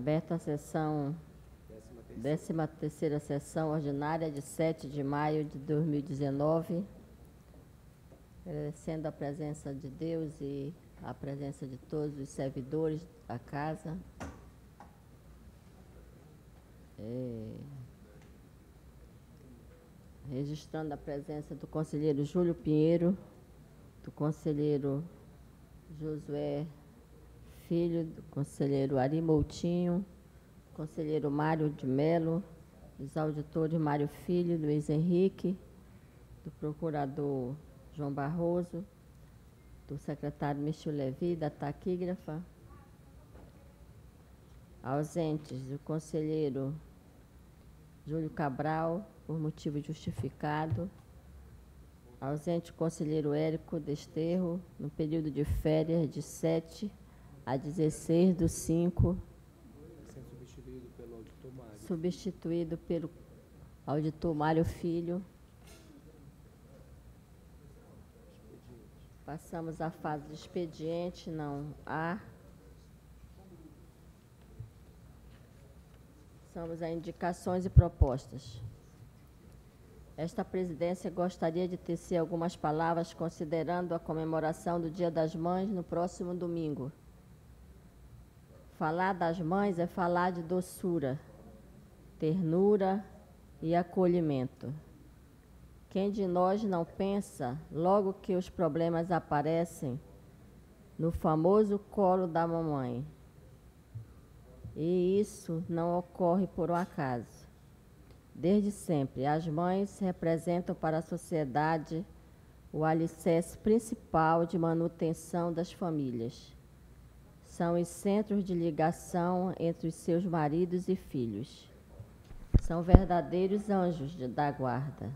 Aberta a sessão, 13ª sessão ordinária de 7 de maio de 2019, agradecendo a presença de Deus e a presença de todos os servidores da casa. Registrando a presença do conselheiro Júlio Pinheiro, do conselheiro Josué Filho, do conselheiro Ari Moutinho, conselheiro Mário de Melo, dos auditores Mário Filho, Luiz Henrique, do procurador João Barroso, do secretário Michel Levi, da taquígrafa. Ausentes, o conselheiro Júlio Cabral, por motivo justificado. Ausente o conselheiro Érico Desterro, no período de férias de 7 a 16/5. Sendo substituído pelo auditor Mário. Substituído pelo auditor Mário Filho. Passamos à fase de expediente, não há. Passamos a indicações e propostas. Esta presidência gostaria de tecer algumas palavras considerando a comemoração do Dia das Mães no próximo domingo. Falar das mães é falar de doçura, ternura e acolhimento. Quem de nós não pensa, logo que os problemas aparecem, no famoso colo da mamãe? E isso não ocorre por um acaso. Desde sempre, as mães representam para a sociedade o alicerce principal de manutenção das famílias. São os centros de ligação entre os seus maridos e filhos. São verdadeiros anjos da guarda,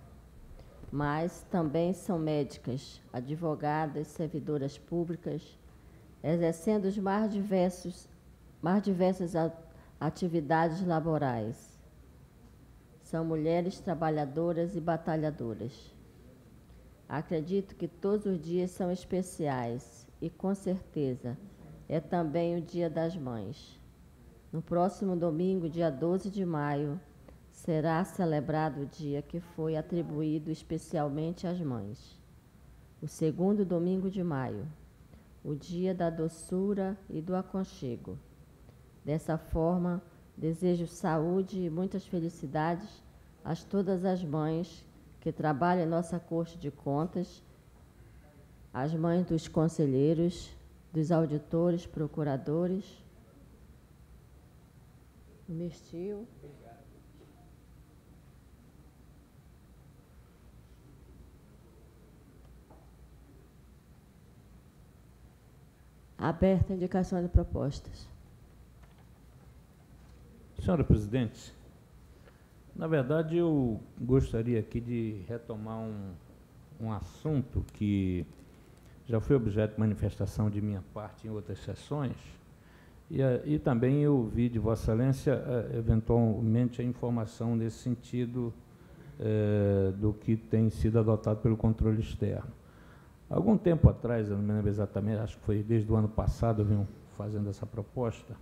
mas também são médicas, advogadas, servidoras públicas, exercendo as mais diversas atividades laborais. São mulheres trabalhadoras e batalhadoras. Acredito que todos os dias são especiais e, com certeza, é também o Dia das Mães. No próximo domingo, dia 12 de maio, será celebrado o dia que foi atribuído especialmente às mães. O segundo domingo de maio, o dia da doçura e do aconchego. Dessa forma, desejo saúde e muitas felicidades a todas as mães que trabalham em nossa Corte de Contas, as mães dos conselheiros, dos auditores, procuradores, do Mistil. Aberta a indicação de propostas. Senhora presidente, na verdade eu gostaria aqui de retomar um assunto que já foi objeto de manifestação de minha parte em outras sessões e também eu ouvi de Vossa Excelência eventualmente a informação nesse sentido do que tem sido adotado pelo controle externo. Algum tempo atrás, eu não me lembro exatamente, acho que foi desde o ano passado, eu venho fazendo essa proposta,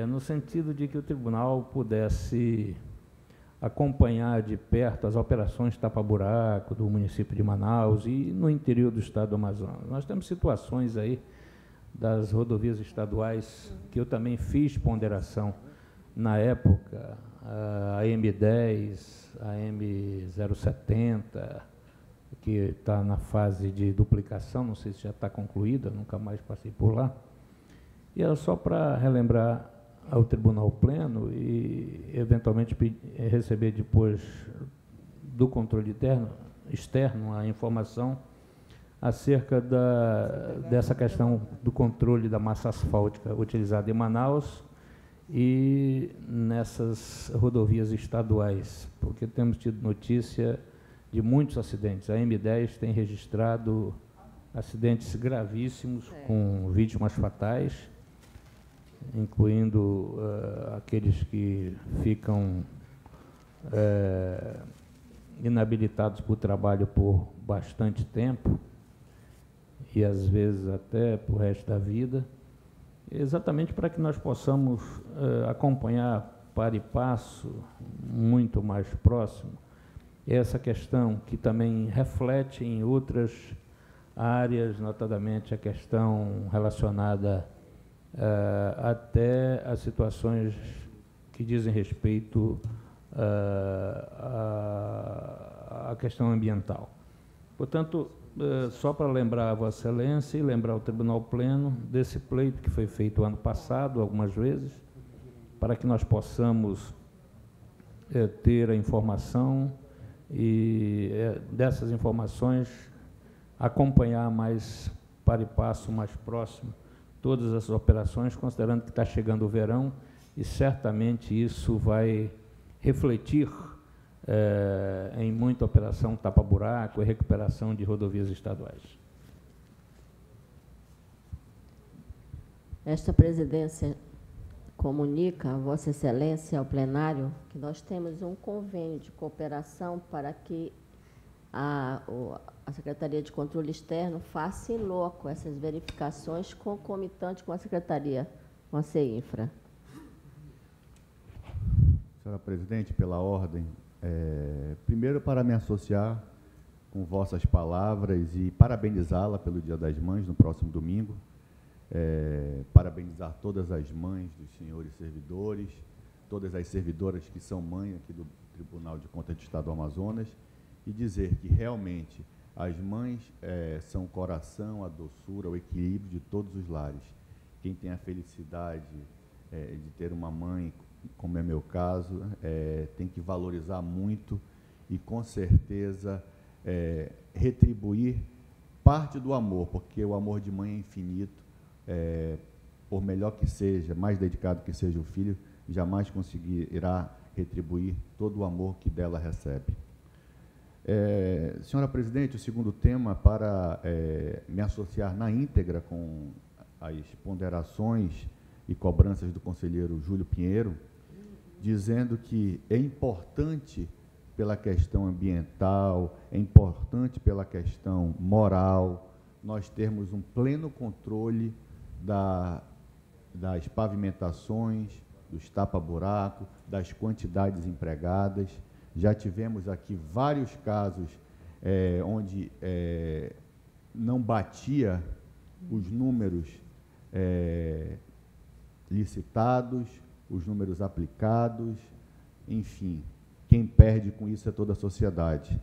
no sentido de que o tribunal pudesse acompanhar de perto as operações tapa-buraco do município de Manaus e no interior do estado do Amazonas. Nós temos situações aí das rodovias estaduais que eu também fiz ponderação na época, a M10, a M070, que está na fase de duplicação, não sei se já está concluída, nunca mais passei por lá. E era só para relembrar ao Tribunal Pleno e, eventualmente, receber depois do controle externo a informação acerca dessa questão do controle da massa asfáltica utilizada em Manaus e nessas rodovias estaduais, porque temos tido notícia de muitos acidentes. A M10 tem registrado acidentes gravíssimos com vítimas fatais, incluindo aqueles que ficam inabilitados para o trabalho por bastante tempo e, às vezes, até para o resto da vida. exatamente para que nós possamos acompanhar para e passo, muito mais próximo, essa questão que também reflete em outras áreas, notadamente a questão relacionada até as situações que dizem respeito à questão ambiental. Portanto, só para lembrar a Vossa Excelência e lembrar o Tribunal Pleno desse pleito que foi feito ano passado, algumas vezes, para que nós possamos ter a informação e dessas informações acompanhar mais para e passo, mais próximo, todas essas operações, considerando que está chegando o verão e certamente isso vai refletir em muita operação tapa-buraco e recuperação de rodovias estaduais. Esta presidência comunica a Vossa Excelência ao plenário que nós temos um convênio de cooperação para que a Secretaria de Controle Externo faça em loco essas verificações concomitantes com a Secretaria, com a CEINFRA. Senhora Presidente, pela ordem, primeiro para me associar com vossas palavras e parabenizá-la pelo Dia das Mães, no próximo domingo, parabenizar todas as mães dos senhores servidores, todas as servidoras que são mães aqui do Tribunal de Contas do Estado do Amazonas, e dizer que realmente as mães são o coração, a doçura, o equilíbrio de todos os lares. Quem tem a felicidade de ter uma mãe, como é meu caso, tem que valorizar muito e, com certeza, retribuir parte do amor, porque o amor de mãe é infinito. Por melhor que seja, mais dedicado que seja o filho, jamais conseguirá retribuir todo o amor que dela recebe. Senhora Presidente, o segundo tema, para me associar na íntegra com as ponderações e cobranças do conselheiro Júlio Pinheiro, dizendo que é importante pela questão ambiental, é importante pela questão moral, nós termos um pleno controle das pavimentações, dos tapa-buraco, das quantidades empregadas. Já tivemos aqui vários casos onde não batia os números licitados, os números aplicados, enfim, quem perde com isso é toda a sociedade.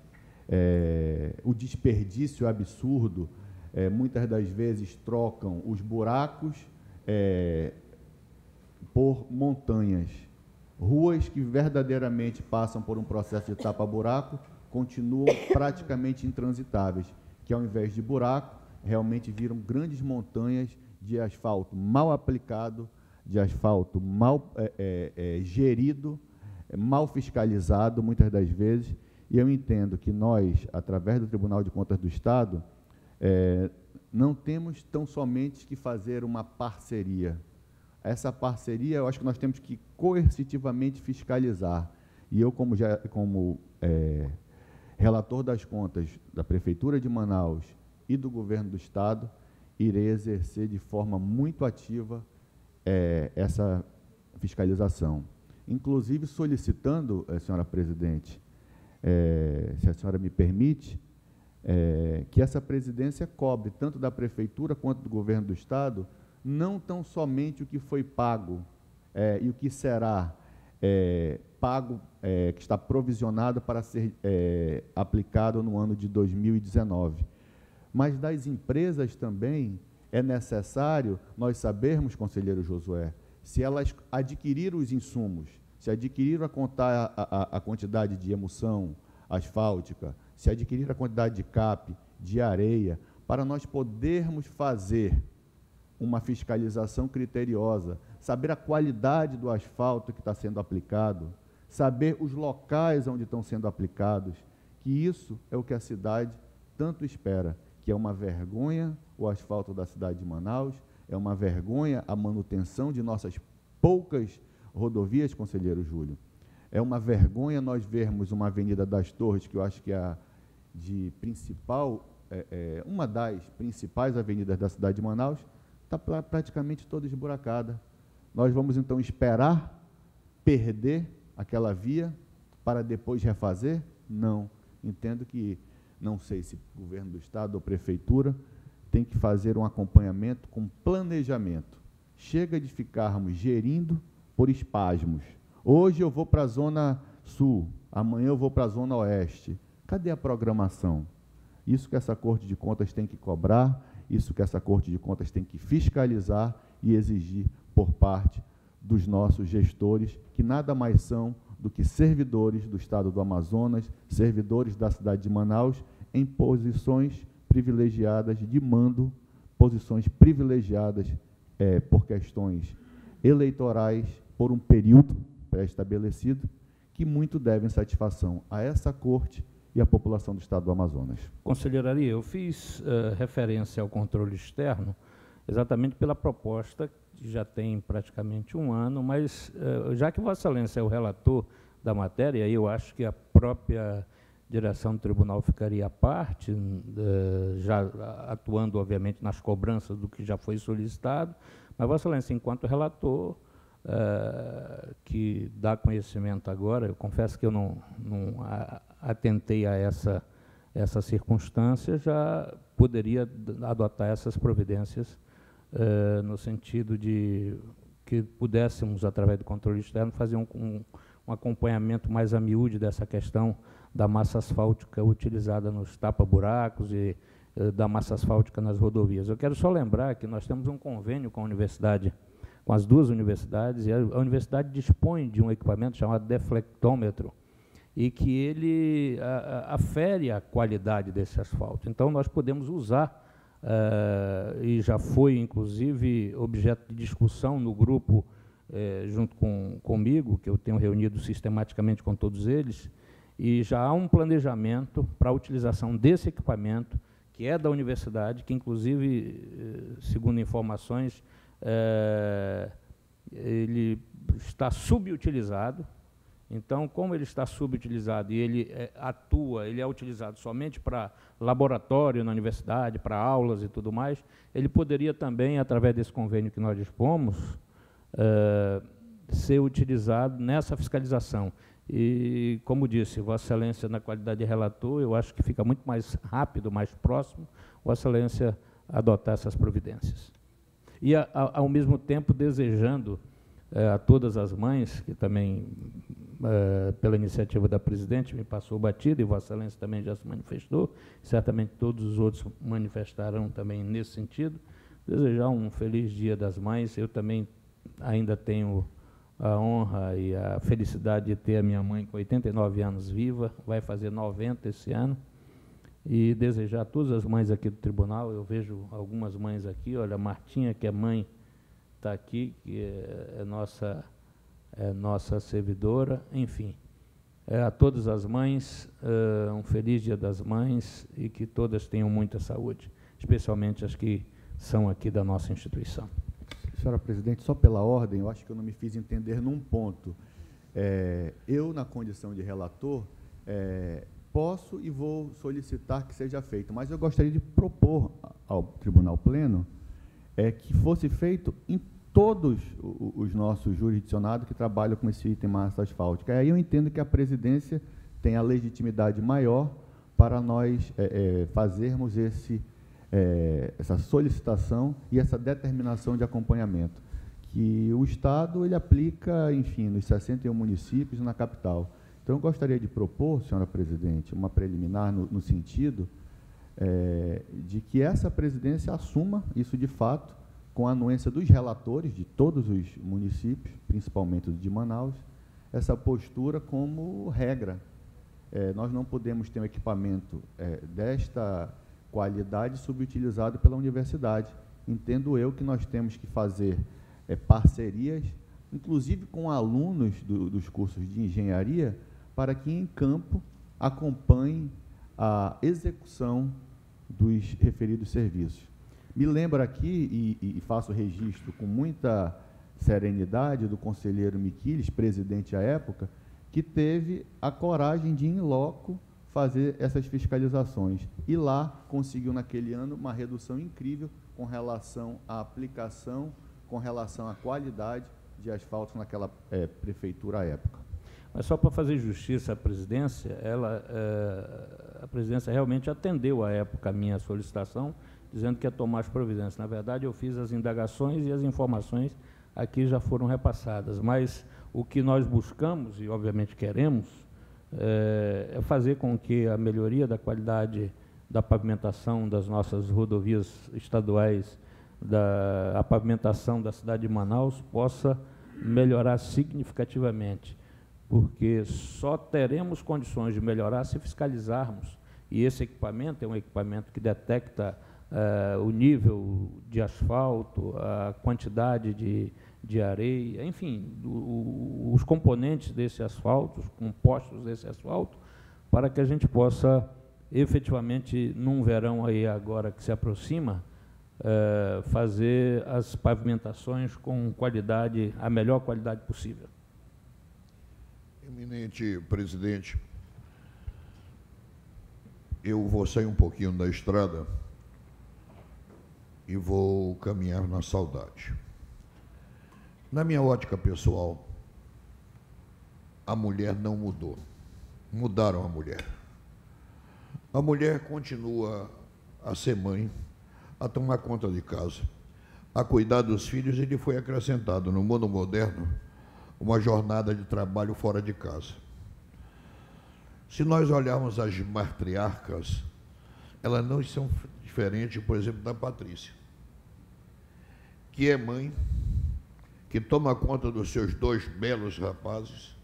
O desperdício absurdo, muitas das vezes trocam os buracos por montanhas. Ruas que verdadeiramente passam por um processo de tapa-buraco continuam praticamente intransitáveis, que ao invés de buraco, realmente viram grandes montanhas de asfalto mal aplicado, de asfalto mal gerido, mal fiscalizado, muitas das vezes, e eu entendo que nós, através do Tribunal de Contas do Estado, não temos tão somente que fazer uma parceria. Essa parceria, eu acho que nós temos que coercitivamente fiscalizar. E eu, como relator das contas da Prefeitura de Manaus e do Governo do Estado, irei exercer de forma muito ativa essa fiscalização. Inclusive solicitando, senhora Presidente, se a senhora me permite, que essa presidência cobre, tanto da Prefeitura quanto do Governo do Estado, não tão somente o que foi pago e o que será pago, que está provisionado para ser aplicado no ano de 2019. Mas das empresas também é necessário nós sabermos, conselheiro Josué, se elas adquiriram os insumos, se adquiriram a quantidade de emulsão asfáltica, se adquiriram a quantidade de cap, de areia, para nós podermos fazer uma fiscalização criteriosa, saber a qualidade do asfalto que está sendo aplicado, saber os locais onde estão sendo aplicados, que isso é o que a cidade tanto espera, que é uma vergonha o asfalto da cidade de Manaus, é uma vergonha a manutenção de nossas poucas rodovias, conselheiro Júlio. É uma vergonha nós vermos uma Avenida das Torres, que eu acho que é uma das principais avenidas da cidade de Manaus, está praticamente toda esburacada. Nós vamos, então, esperar perder aquela via para depois refazer? Não. Entendo que, não sei se o governo do Estado ou prefeitura tem que fazer um acompanhamento com planejamento. Chega de ficarmos gerindo por espasmos. Hoje eu vou para a Zona Sul, amanhã eu vou para a Zona Oeste. Cadê a programação? Isso que essa Corte de Contas tem que cobrar, isso que essa Corte de Contas tem que fiscalizar e exigir por parte dos nossos gestores, que nada mais são do que servidores do Estado do Amazonas, servidores da cidade de Manaus, em posições privilegiadas de mando, posições privilegiadas por questões eleitorais, por um período pré-estabelecido, que muito devem satisfação a essa Corte e à população do Estado do Amazonas. Conselheiro Ari, eu fiz referência ao controle externo exatamente pela proposta, que já tem praticamente um ano, mas já que Vossa Excelência é o relator da matéria, eu acho que a própria direção do tribunal ficaria à parte, já atuando, obviamente, nas cobranças do que já foi solicitado, mas Vossa Excelência, enquanto relator, que dá conhecimento agora, eu confesso que eu não atentei a essa circunstância, já poderia adotar essas providências no sentido de que pudéssemos, através do controle externo, fazer um acompanhamento mais a miúde dessa questão da massa asfáltica utilizada nos tapa-buracos e da massa asfáltica nas rodovias. Eu quero só lembrar que nós temos um convênio com a universidade, com as duas universidades, e a universidade dispõe de um equipamento chamado deflectômetro, e que ele afere a qualidade desse asfalto. Então, nós podemos usar, e já foi, inclusive, objeto de discussão no grupo, junto comigo, que eu tenho reunido sistematicamente com todos eles, e já há um planejamento para a utilização desse equipamento, que é da universidade, que, inclusive, segundo informações, ele está subutilizado. Então, como ele está subutilizado e ele ele é utilizado somente para laboratório na universidade, para aulas e tudo mais, ele poderia também, através desse convênio que nós dispomos, ser utilizado nessa fiscalização. E, como disse, Vossa Excelência, na qualidade de relator, eu acho que fica muito mais rápido, mais próximo, Vossa Excelência adotar essas providências. E, ao mesmo tempo, desejando a todas as mães, que também, pela iniciativa da presidente, me passou batida, e Vossa Excelência também já se manifestou, certamente todos os outros manifestarão também nesse sentido, desejar um feliz Dia das Mães. Eu também ainda tenho a honra e a felicidade de ter a minha mãe com 89 anos viva, vai fazer 90 esse ano, e desejar a todas as mães aqui do tribunal. Eu vejo algumas mães aqui, olha, a Martinha, que é mãe, está aqui, que é nossa servidora, enfim. A todas as mães, um feliz Dia das Mães, e que todas tenham muita saúde, especialmente as que são aqui da nossa instituição. Senhora Presidente, só pela ordem, eu acho que eu não me fiz entender num ponto. Eu, na condição de relator, posso e vou solicitar que seja feito, mas eu gostaria de propor ao Tribunal Pleno que fosse feito em todos os nossos jurisdicionados que trabalham com esse item massa asfáltica. Aí eu entendo que a presidência tem a legitimidade maior para nós fazermos essa solicitação e essa determinação de acompanhamento, que o Estado ele aplica, enfim, nos 61 municípios na capital. Então, eu gostaria de propor, senhora presidente, uma preliminar no sentido de que essa presidência assuma isso de fato, com a anuência dos relatores de todos os municípios, principalmente de Manaus, essa postura como regra. Nós não podemos ter um equipamento desta qualidade subutilizado pela universidade. Entendo eu que nós temos que fazer parcerias, inclusive com alunos dos cursos de engenharia, para que em campo acompanhem a execução dos referidos serviços. Me lembro aqui, e faço registro com muita serenidade, do conselheiro Miquiles, presidente à época, que teve a coragem de, in loco, fazer essas fiscalizações. E lá conseguiu, naquele ano, uma redução incrível com relação à aplicação, com relação à qualidade de asfalto naquela prefeitura à época. Mas só para fazer justiça à presidência, a presidência realmente atendeu à época a minha solicitação, dizendo que ia tomar as providências. Na verdade, eu fiz as indagações e as informações aqui já foram repassadas, mas o que nós buscamos, e obviamente queremos, é fazer com que a melhoria da qualidade da pavimentação das nossas rodovias estaduais, a pavimentação da cidade de Manaus, possa melhorar significativamente, porque só teremos condições de melhorar se fiscalizarmos, e esse equipamento é um equipamento que detecta o nível de asfalto, a quantidade de areia, enfim, os componentes desse asfalto, os compostos desse asfalto, para que a gente possa, efetivamente, num verão aí agora que se aproxima, fazer as pavimentações com qualidade, a melhor qualidade possível. Eminente presidente, eu vou sair um pouquinho da estrada e vou caminhar na saudade. Na minha ótica pessoal, a mulher não mudou. Mudaram a mulher. A mulher continua a ser mãe, a tomar conta de casa, a cuidar dos filhos, e lhe foi acrescentado no mundo moderno uma jornada de trabalho fora de casa. Se nós olharmos as matriarcas, elas não são diferentes, por exemplo, da Patrícia, que é mãe, que toma conta dos seus 2 belos rapazes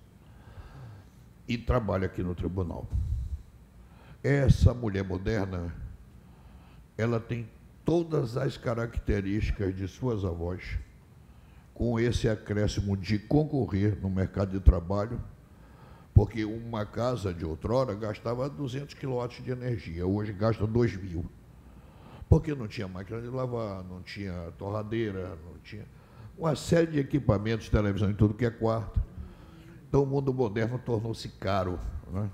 e trabalha aqui no tribunal. Essa mulher moderna, ela tem todas as características de suas avós, com esse acréscimo de concorrer no mercado de trabalho, porque uma casa de outrora gastava 200 kW de energia, hoje gasta 2.000, porque não tinha máquina de lavar, não tinha torradeira, não tinha uma série de equipamentos, televisão em tudo que é quarto. Então, o mundo moderno tornou-se caro, né?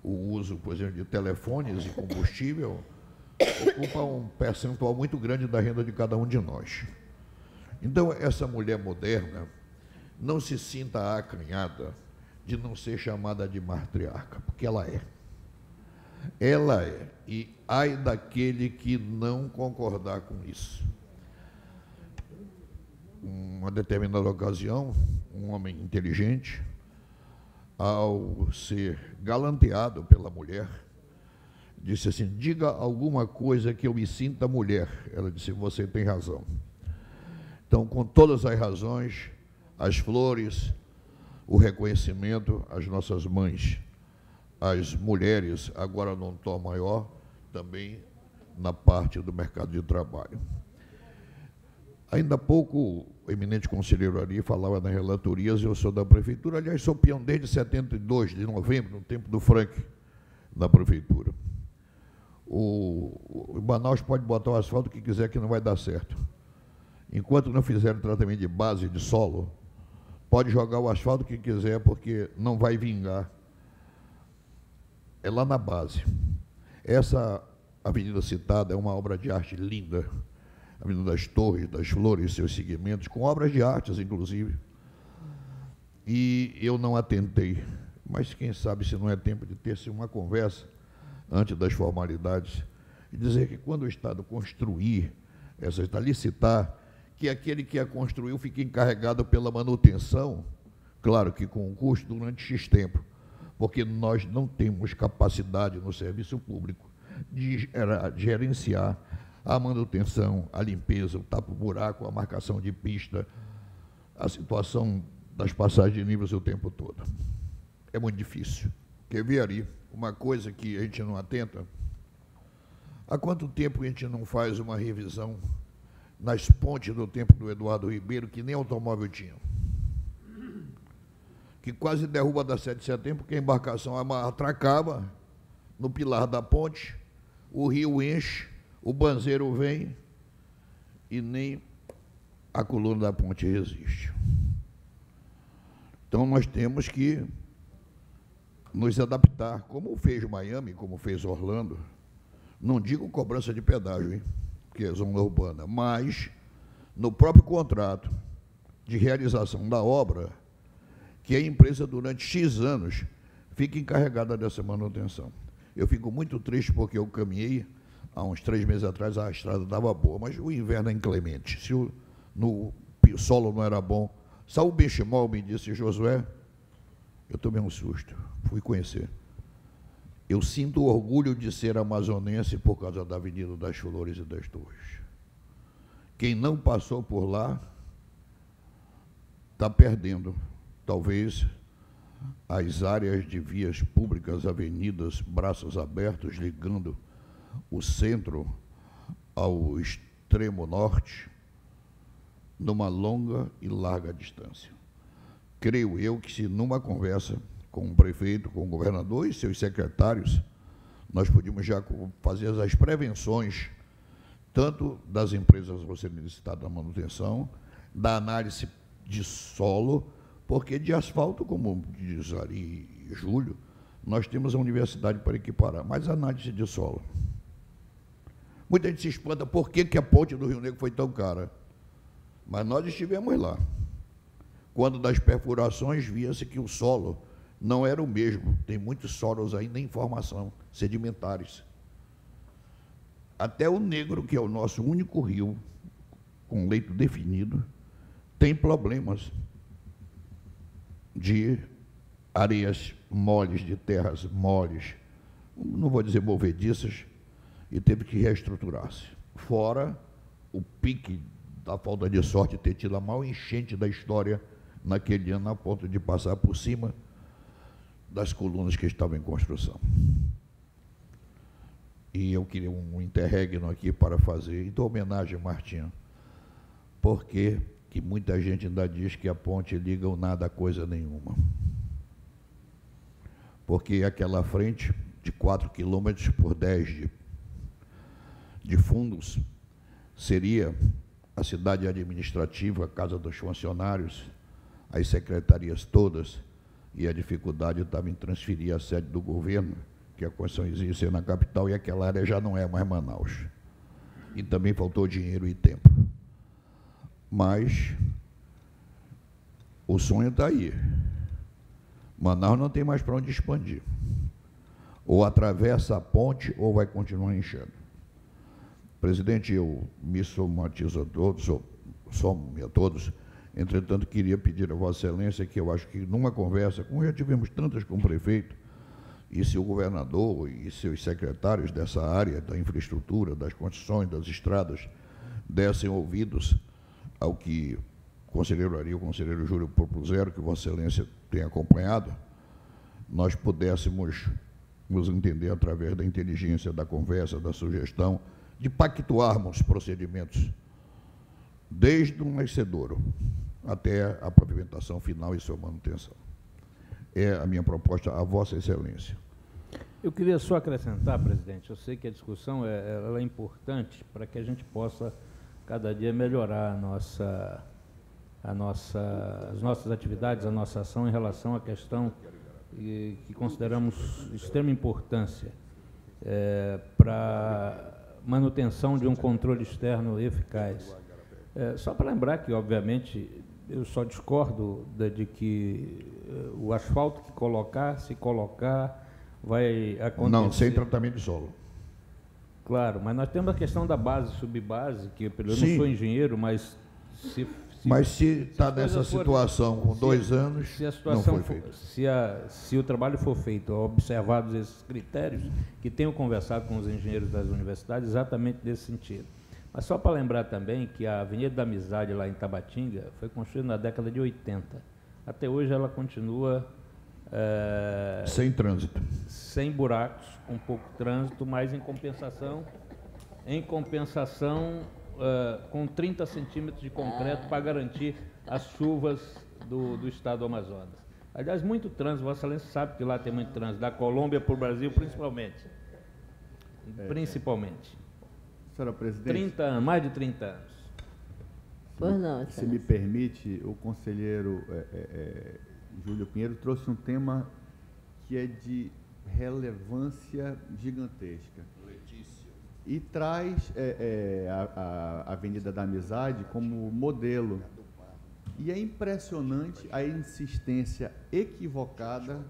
O uso, por exemplo, de telefones e combustível ocupa um percentual muito grande da renda de cada um de nós. Então, essa mulher moderna não se sinta acanhada de não ser chamada de matriarca, porque ela é. Ela é. E ai daquele que não concordar com isso. Uma determinada ocasião, um homem inteligente, ao ser galanteado pela mulher, disse assim: diga alguma coisa que eu me sinta mulher. Ela disse: você tem razão. Então, com todas as razões, as flores, o reconhecimento às nossas mães, às mulheres, agora num tom maior, também na parte do mercado de trabalho. Ainda há pouco, o eminente conselheiro Ari falava nas relatorias, eu sou da prefeitura, aliás, sou peão desde 72 de novembro, no tempo do Frank, da prefeitura. O Manaus pode botar o asfalto que quiser, que não vai dar certo. Enquanto não fizer o tratamento de base, de solo, pode jogar o asfalto que quiser, porque não vai vingar. É lá na base. Essa avenida citada é uma obra de arte linda, a Avenida das Torres, das Flores, seus segmentos, com obras de artes, inclusive. E eu não atentei, mas quem sabe se não é tempo de ter-se uma conversa antes das formalidades e dizer que quando o Estado construir licitar, que aquele que a construiu fique encarregado pela manutenção, claro que com um custo durante X tempo, porque nós não temos capacidade no serviço público de gerenciar a manutenção, a limpeza, o tapa-buraco, a marcação de pista, a situação das passagens de níveis o tempo todo. É muito difícil. Quer ver ali uma coisa que a gente não atenta? Há quanto tempo a gente não faz uma revisão nas pontes do tempo do Eduardo Ribeiro, que nem automóvel tinha? Que quase derruba da 7 de setembro, porque a embarcação atracava no pilar da ponte, o rio enche, o banzeiro vem e nem a coluna da ponte resiste. Então, nós temos que nos adaptar, como fez Miami, como fez Orlando. Não digo cobrança de pedágio, hein? que é zona urbana, mas no próprio contrato de realização da obra, que a empresa, durante X anos, fica encarregada dessa manutenção. Eu fico muito triste porque eu caminhei, há uns 3 meses atrás, a estrada estava boa, mas o inverno é inclemente. Se o solo não era bom, Saul Benchimol me disse: Josué, eu tomei um susto, fui conhecer. Eu sinto orgulho de ser amazonense por causa da Avenida das Flores e das Torres. Quem não passou por lá está perdendo, talvez, as áreas de vias públicas, avenidas, braços abertos, ligando o centro ao extremo norte, numa longa e larga distância. Creio eu que, se numa conversa com o prefeito, com o governador e seus secretários, nós podíamos já fazer as prevenções, tanto das empresas a serem licitadas da manutenção, da análise de solo, porque de asfalto, como diz ali Júlio, nós temos a universidade para equiparar, mas análise de solo. Muita gente se espanta por que a ponte do Rio Negro foi tão cara. Mas nós estivemos lá. Quando das perfurações via-se que o solo não era o mesmo. Tem muitos solos ainda em formação, sedimentares. Até o Negro, que é o nosso único rio com leito definido, tem problemas de areias moles, de terras moles, não vou dizer movediças, e teve que reestruturar-se. Fora o pique da falta de sorte ter tido a maior enchente da história naquele ano, a ponto de passar por cima das colunas que estavam em construção. E eu queria um interregno aqui para fazer, então, homenagem a Martinha, porque que muita gente ainda diz que a ponte liga o nada a coisa nenhuma. Porque aquela frente de 4 quilômetros por 10 de fundos seria a cidade administrativa, a casa dos funcionários, as secretarias todas, e a dificuldade estava em transferir a sede do governo, que a Constituição exige ser na capital, e aquela área já não é mais Manaus. E também faltou dinheiro e tempo. Mas o sonho está aí. Manaus não tem mais para onde expandir. Ou atravessa a ponte, ou vai continuar enchendo. Presidente, eu me somatizo a todos, somo-me a todos. Entretanto, queria pedir a Vossa Excelência que eu acho que numa conversa, como já tivemos tantas com o prefeito, e se o governador e seus secretários dessa área, da infraestrutura, das construções, das estradas, dessem ouvidos ao que o conselheiro Ari e o conselheiro Júlio propuseram, que Vossa Excelência tem acompanhado, nós pudéssemos nos entender através da inteligência, da conversa, da sugestão, de pactuarmos procedimentos, desde o nascedouro até a pavimentação final e sua manutenção. É a minha proposta a Vossa Excelência. Eu queria só acrescentar, presidente, eu sei que a discussão ela é importante para que a gente possa, cada dia, melhorar as nossas atividades, a nossa ação em relação à questão que consideramos de extrema importância para manutenção de um controle externo eficaz. Só para lembrar que, obviamente, eu só discordo de que o asfalto que se colocar, vai acontecer... Não, sem tratamento de solo. Claro, mas nós temos a questão da base, subbase, que eu não sou engenheiro, mas se está nessa situação com 2 anos, se a situação não foi feita. Se o trabalho for feito, observados esses critérios, que tenho conversado com os engenheiros das universidades exatamente nesse sentido. Mas só para lembrar também que a Avenida da Amizade, lá em Tabatinga, foi construída na década de 80. Até hoje ela continua... sem trânsito. Sem buracos, com pouco trânsito, mas em compensação com 30 centímetros de concreto para garantir as chuvas do estado do Amazonas. Aliás, muito trânsito, Vossa Excelência sabe que lá tem muito trânsito, da Colômbia para o Brasil, principalmente. Principalmente. Senhora Presidente, mais de 30 anos. Pois não, se me permite, o conselheiro Júlio Pinheiro trouxe um tema que é de relevância gigantesca. e traz a Avenida da Amizade como modelo. E é impressionante a insistência equivocada.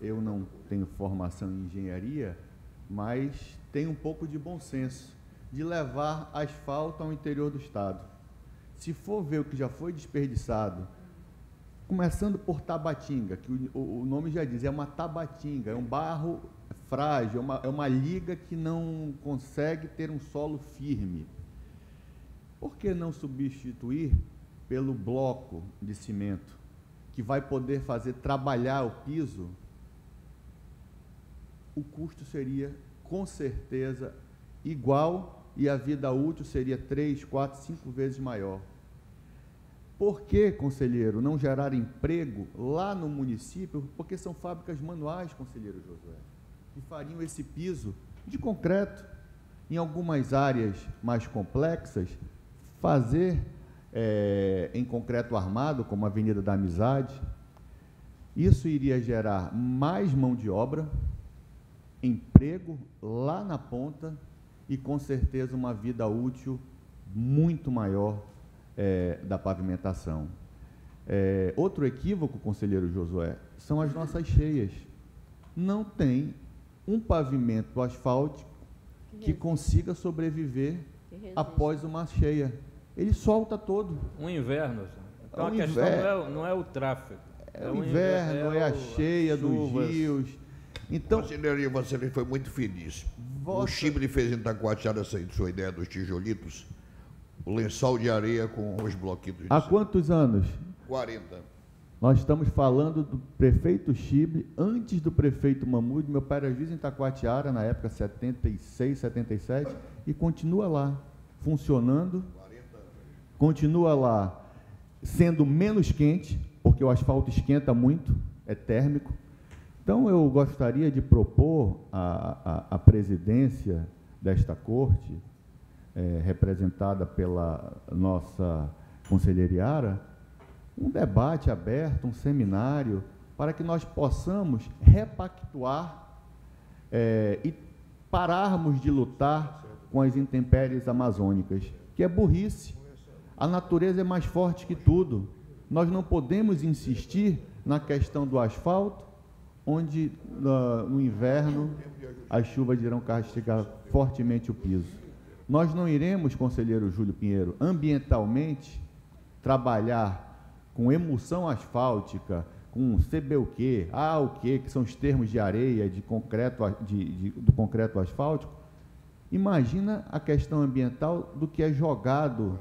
Eu não tenho formação em engenharia, mas tenho um pouco de bom senso, de levar asfalto ao interior do estado. Se for ver o que já foi desperdiçado, começando por Tabatinga, que o nome já diz, é uma tabatinga, é um barro frágil, é uma liga que não consegue ter um solo firme. Por que não substituir pelo bloco de cimento, que vai poder fazer trabalhar o piso? O custo seria, com certeza, igual e a vida útil seria 3, 4, 5 vezes maior. Por que, conselheiro, não gerar emprego lá no município? Porque são fábricas manuais, conselheiro Josué, que fariam esse piso de concreto. Em algumas áreas mais complexas, fazer em concreto armado, como a Avenida da Amizade. Isso iria gerar mais mão de obra, emprego lá na ponta e, com certeza, uma vida útil muito maior da pavimentação. Outro equívoco, conselheiro Josué, são as nossas cheias. Não tem um pavimento asfáltico que consiga sobreviver após uma cheia. Ele solta todo. Um inverno. Então a questão não é o tráfego. É o inverno, é a cheia dos rios. Então, conselheiro, você foi muito feliz. O Chibli fez em Taquatiara essa sua ideia dos tijolitos, o lençol de areia com os bloquitos. Há quantos anos? 40. Nós estamos falando do prefeito Chibli, antes do prefeito Mahmoud. Meu pai era juiz em Taquatiara, na época 76, 77, e continua lá, funcionando, continua lá, sendo menos quente, porque o asfalto esquenta muito, é térmico. Então, eu gostaria de propor à presidência desta corte, representada pela nossa conselheira Yara, um debate aberto, um seminário, para que nós possamos repactuar e pararmos de lutar com as intempéries amazônicas, que é burrice. A natureza é mais forte que tudo. Nós não podemos insistir na questão do asfalto, onde no inverno as chuvas irão castigar fortemente o piso. Nós não iremos, conselheiro Júlio Pinheiro, ambientalmente trabalhar com emulsão asfáltica, com CBUQ, AUQ, que são os termos de areia, de concreto, do concreto asfáltico. Imagina a questão ambiental do que é jogado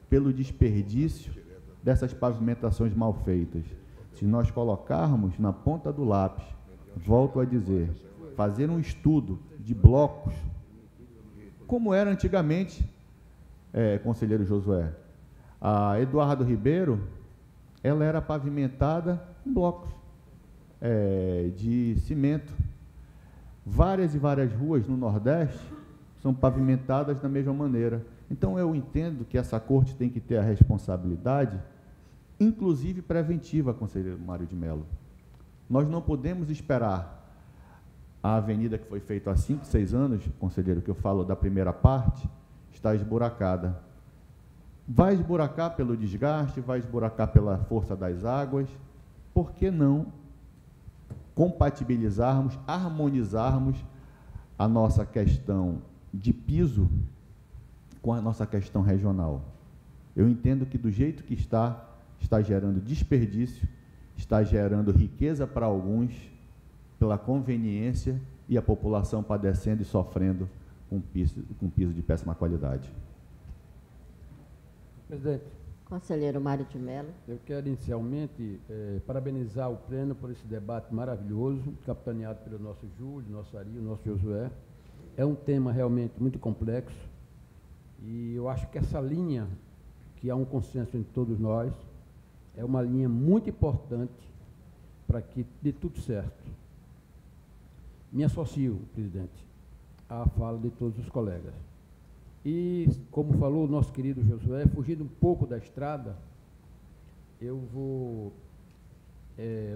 pelo desperdício dessas pavimentações mal feitas. Se nós colocarmos na ponta do lápis, volto a dizer, fazer um estudo de blocos, como era antigamente, conselheiro Josué, a Eduardo Ribeiro, ela era pavimentada em blocos de cimento. Várias e várias ruas no Nordeste são pavimentadas da mesma maneira. Então, eu entendo que essa corte tem que ter a responsabilidade, inclusive preventiva, conselheiro Mário de Mello. Nós não podemos esperar a avenida que foi feita há 5, 6 anos, conselheiro, que eu falo da primeira parte, está esburacada. Vai esburacar pelo desgaste, vai esburacar pela força das águas. Por que não compatibilizarmos, harmonizarmos a nossa questão de piso com a nossa questão regional? Eu entendo que, do jeito que está gerando desperdício, está gerando riqueza para alguns, pela conveniência, e a população padecendo e sofrendo com piso de péssima qualidade. Presidente, Conselheiro Mário de Mello. eu quero inicialmente parabenizar o Pleno por esse debate maravilhoso, capitaneado pelo nosso Júlio, nosso Ari, o nosso Josué. É um tema realmente muito complexo e eu acho que essa linha, que há um consenso entre todos nós, é uma linha muito importante para que dê tudo certo. Me associo, presidente, à fala de todos os colegas. E, como falou o nosso querido Josué, fugindo um pouco da estrada, eu vou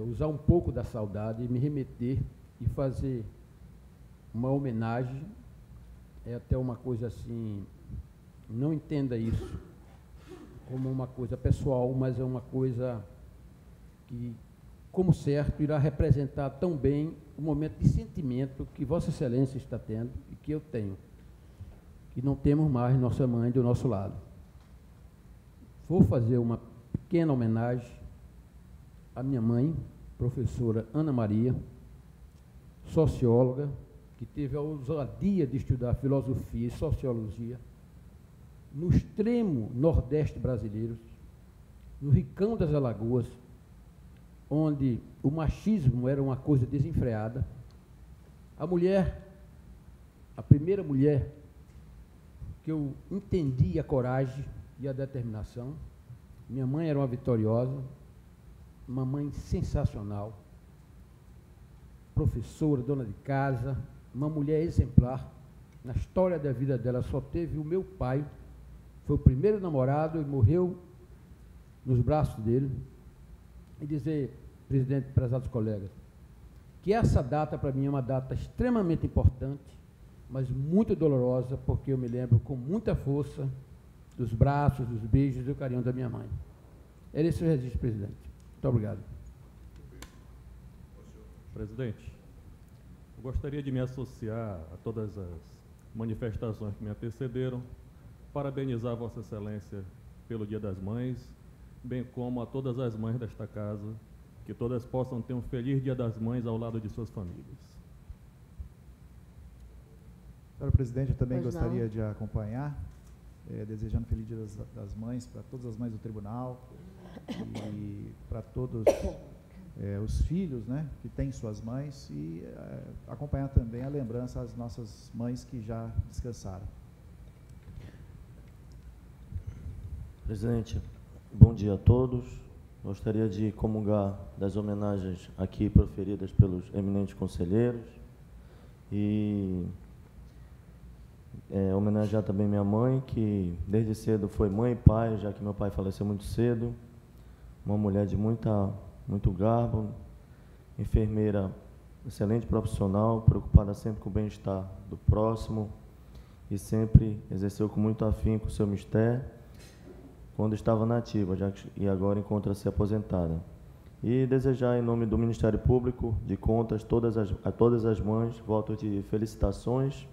usar um pouco da saudade e me remeter e fazer uma homenagem é até uma coisa assim, não entenda isso como uma coisa pessoal, mas é uma coisa que, como certo, irá representar tão bem o momento de sentimento que Vossa Excelência está tendo e que eu tenho, que não temos mais nossa mãe do nosso lado. Vou fazer uma pequena homenagem à minha mãe, professora Ana Maria, socióloga, que teve a ousadia de estudar filosofia e sociologia no extremo nordeste brasileiro, no Ricão das Alagoas, onde o machismo era uma coisa desenfreada. A mulher, a primeira mulher que eu entendi a coragem e a determinação, minha mãe era uma vitoriosa, uma mãe sensacional, professora, dona de casa, uma mulher exemplar. Na história da vida dela só teve o meu pai, foi o primeiro namorado e morreu nos braços dele. E dizer, presidente, prezados colegas, que essa data para mim é uma data extremamente importante, mas muito dolorosa, porque eu me lembro com muita força dos braços, dos beijos e do carinho da minha mãe. Era esse o registro, presidente. Muito obrigado. Presidente, eu gostaria de me associar a todas as manifestações que me antecederam, parabenizar Vossa Excelência pelo Dia das Mães, bem como a todas as mães desta casa, que todas possam ter um feliz Dia das Mães ao lado de suas famílias. Senhora Presidente, eu também Pois gostaria não. de acompanhar, desejando Feliz Dia das Mães para todas as mães do tribunal e para todos os filhos, né, que têm suas mães, e acompanhar também a lembrança às nossas mães que já descansaram. Presidente, bom dia a todos. Gostaria de comungar das homenagens aqui proferidas pelos eminentes conselheiros e homenagear também minha mãe, que desde cedo foi mãe e pai, já que meu pai faleceu muito cedo, uma mulher de muito garbo, enfermeira excelente profissional, preocupada sempre com o bem-estar do próximo e sempre exerceu com muito afinco o seu mistério quando estava na ativa, e agora encontra-se aposentada. E desejar, em nome do Ministério Público de Contas, a todas as mães, votos de felicitações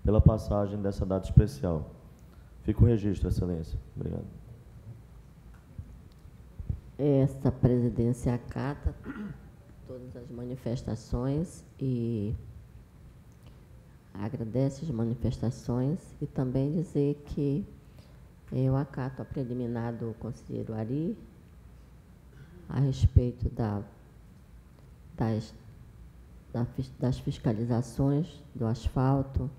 pela passagem dessa data especial. Fica o registro, Excelência. Obrigado. Esta presidência acata todas as manifestações e agradece as manifestações e também dizer que eu acato a preliminar do conselheiro Ari a respeito das fiscalizações do asfalto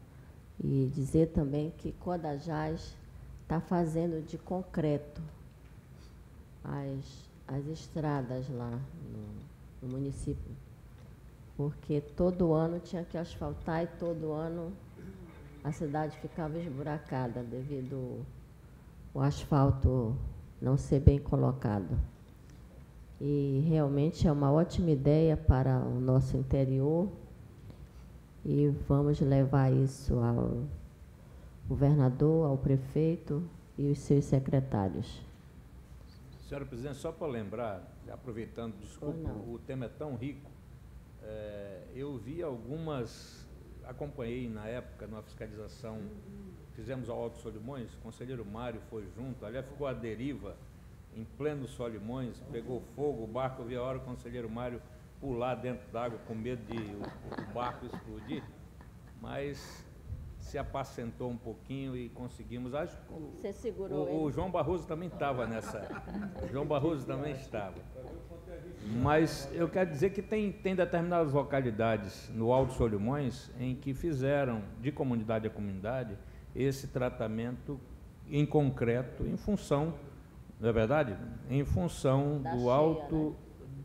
e dizer também que Codajás está fazendo de concreto as estradas lá no município, porque todo ano tinha que asfaltar e todo ano a cidade ficava esburacada devido ao asfalto não ser bem colocado. E realmente é uma ótima ideia para o nosso interior e vamos levar isso ao governador, ao prefeito e os seus secretários. Senhora Presidente, só para lembrar, aproveitando, desculpa, o tema é tão rico, eu vi acompanhei na época, numa fiscalização, fizemos ao Alto Solimões, o conselheiro Mário foi junto, aliás, ficou à deriva, em pleno Solimões, pegou fogo, o barco, eu vi a hora o conselheiro Mário pular dentro d'água com medo de o barco explodir, mas se apacentou um pouquinho e conseguimos. Acho que Você segurou o João Barroso também estava nessa. O João Barroso também estava. Mas eu quero dizer que tem determinadas localidades no Alto Solimões em que fizeram, de comunidade a comunidade, esse tratamento em concreto, em função, não é verdade? Em função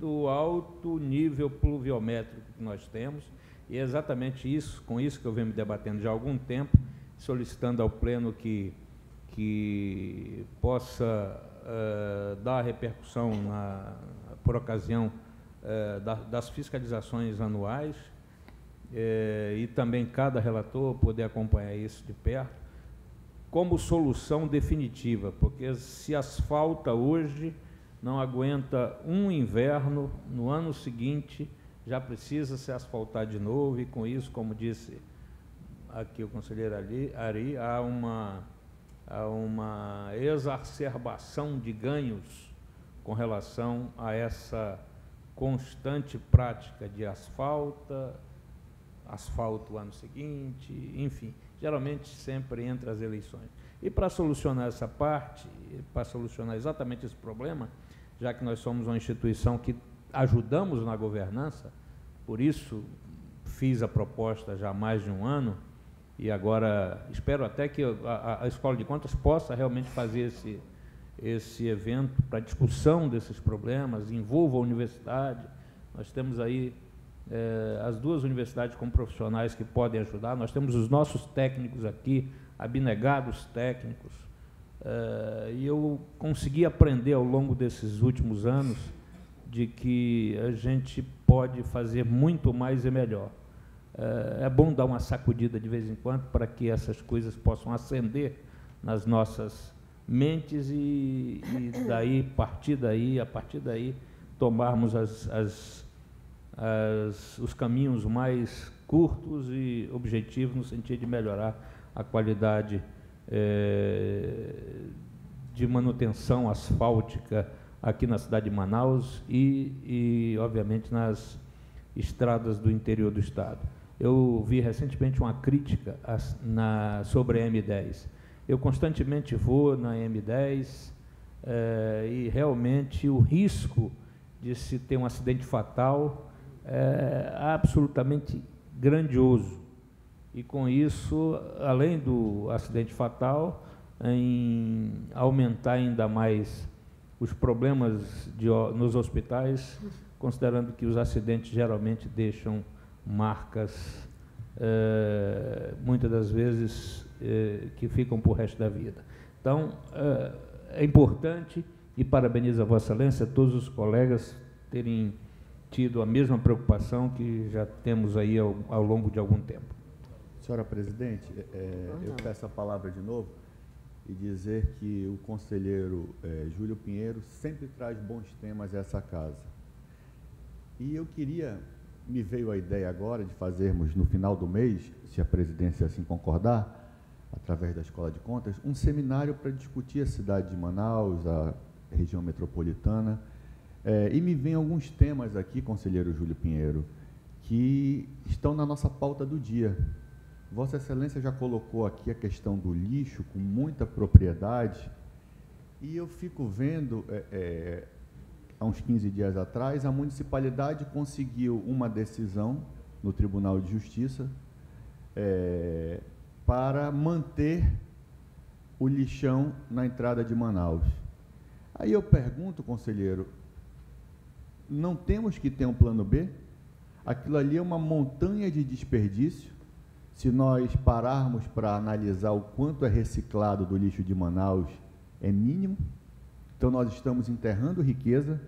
do alto nível pluviométrico que nós temos. E é exatamente isso, com isso que eu venho me debatendo já há algum tempo, solicitando ao Pleno que possa dar repercussão por ocasião das fiscalizações anuais, e também cada relator poder acompanhar isso de perto, como solução definitiva, porque se asfalta hoje, não aguenta um inverno, no ano seguinte já precisa se asfaltar de novo, e com isso, como disse aqui o conselheiro Ari, há uma exacerbação de ganhos com relação a essa constante prática de asfalto o ano seguinte, enfim, geralmente sempre entre as eleições. E para solucionar essa parte, para solucionar exatamente esse problema, já que nós somos uma instituição que ajudamos na governança, por isso fiz a proposta já há mais de um ano, e agora espero até que a Escola de Contas possa realmente fazer esse evento para discussão desses problemas, envolva a universidade. Nós temos aí as duas universidades com profissionais que podem ajudar, nós temos os nossos técnicos aqui, abnegados técnicos, e eu consegui aprender ao longo desses últimos anos de que a gente pode fazer muito mais e melhor. É bom dar uma sacudida de vez em quando para que essas coisas possam acender nas nossas mentes e daí, a partir daí, tomarmos os caminhos mais curtos e objetivos no sentido de melhorar a qualidade de manutenção asfáltica aqui na cidade de Manaus e obviamente, nas estradas do interior do estado. Eu vi recentemente uma crítica sobre a M10. Eu constantemente vou na M10 e realmente o risco de se ter um acidente fatal é absolutamente grandioso. E com isso, além do acidente fatal, em aumentar ainda mais os problemas nos hospitais, considerando que os acidentes geralmente deixam marcas, muitas das vezes, que ficam para o resto da vida. Então, é importante, e parabenizo a Vossa Excelência, todos os colegas terem tido a mesma preocupação que já temos aí ao longo de algum tempo. Senhora Presidente, eu peço a palavra de novo e dizer que o conselheiro Júlio Pinheiro sempre traz bons temas a essa casa. E eu queria, me veio a ideia agora de fazermos no final do mês, se a presidência assim concordar, através da Escola de Contas, um seminário para discutir a cidade de Manaus, a região metropolitana, e me vêm alguns temas aqui, conselheiro Júlio Pinheiro, que estão na nossa pauta do dia. Vossa Excelência já colocou aqui a questão do lixo com muita propriedade, e eu fico vendo, há uns 15 dias atrás, a municipalidade conseguiu uma decisão no Tribunal de Justiça para manter o lixão na entrada de Manaus. Aí eu pergunto, conselheiro, não temos que ter um plano B? Aquilo ali é uma montanha de desperdício. Se nós pararmos para analisar o quanto é reciclado do lixo de Manaus, é mínimo. Então, nós estamos enterrando riqueza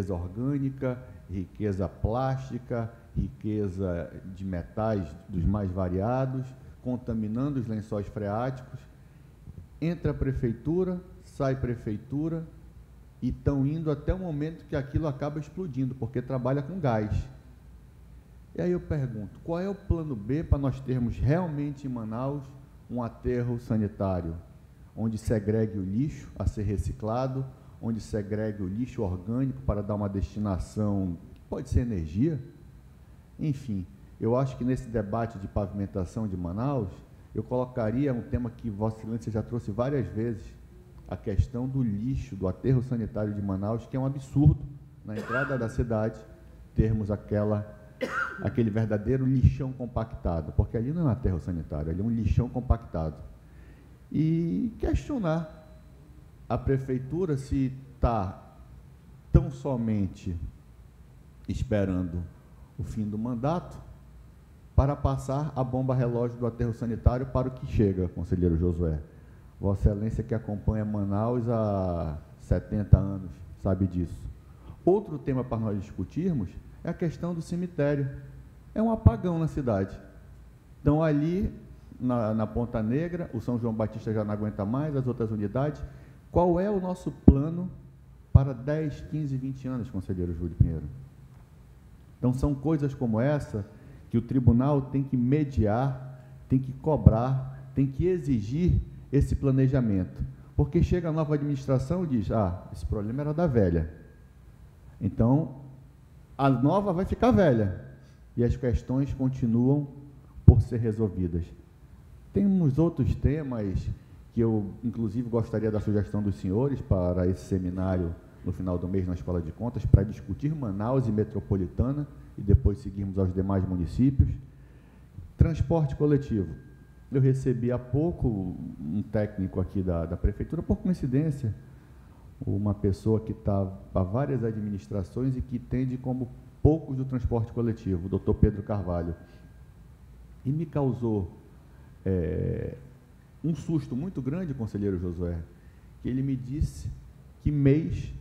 orgânica, riqueza plástica, riqueza de metais dos mais variados, contaminando os lençóis freáticos. Entra a prefeitura, sai prefeitura, e estão indo até o momento que aquilo acaba explodindo, porque trabalha com gás. E aí eu pergunto, qual é o plano B para nós termos realmente em Manaus um aterro sanitário, onde segregue o lixo a ser reciclado, onde segregue o lixo orgânico para dar uma destinação, pode ser energia? Enfim, eu acho que nesse debate de pavimentação de Manaus, eu colocaria um tema que Vossa Excelência já trouxe várias vezes, a questão do lixo, do aterro sanitário de Manaus, que é um absurdo, na entrada da cidade, termos aquele verdadeiro lixão compactado, porque ali não é um aterro sanitário, ali é um lixão compactado. E questionar a prefeitura se está tão somente esperando o fim do mandato para passar a bomba relógio do aterro sanitário para o que chega, conselheiro Josué. Vossa Excelência, que acompanha Manaus há 70 anos, sabe disso. Outro tema para nós discutirmos é a questão do cemitério. é um apagão na cidade. Então, ali, na Ponta Negra, o São João Batista já não aguenta mais, as outras unidades. Qual é o nosso plano para 10, 15, 20 anos, conselheiro Júlio Pinheiro? Então, são coisas como essa que o tribunal tem que mediar, tem que cobrar, tem que exigir esse planejamento. Porque chega a nova administração e diz, esse problema era da velha. Então, a nova vai ficar velha. E as questões continuam por ser resolvidas. Tem uns outros temas que eu, inclusive, gostaria da sugestão dos senhores para esse seminário no final do mês na Escola de Contas, para discutir Manaus e Metropolitana e depois seguirmos aos demais municípios. Transporte coletivo. Eu recebi há pouco um técnico aqui da Prefeitura, por coincidência, uma pessoa que está para várias administrações e que entende como poucos do transporte coletivo, o doutor Pedro Carvalho. E me causou um susto muito grande, conselheiro Josué, que ele me disse que mês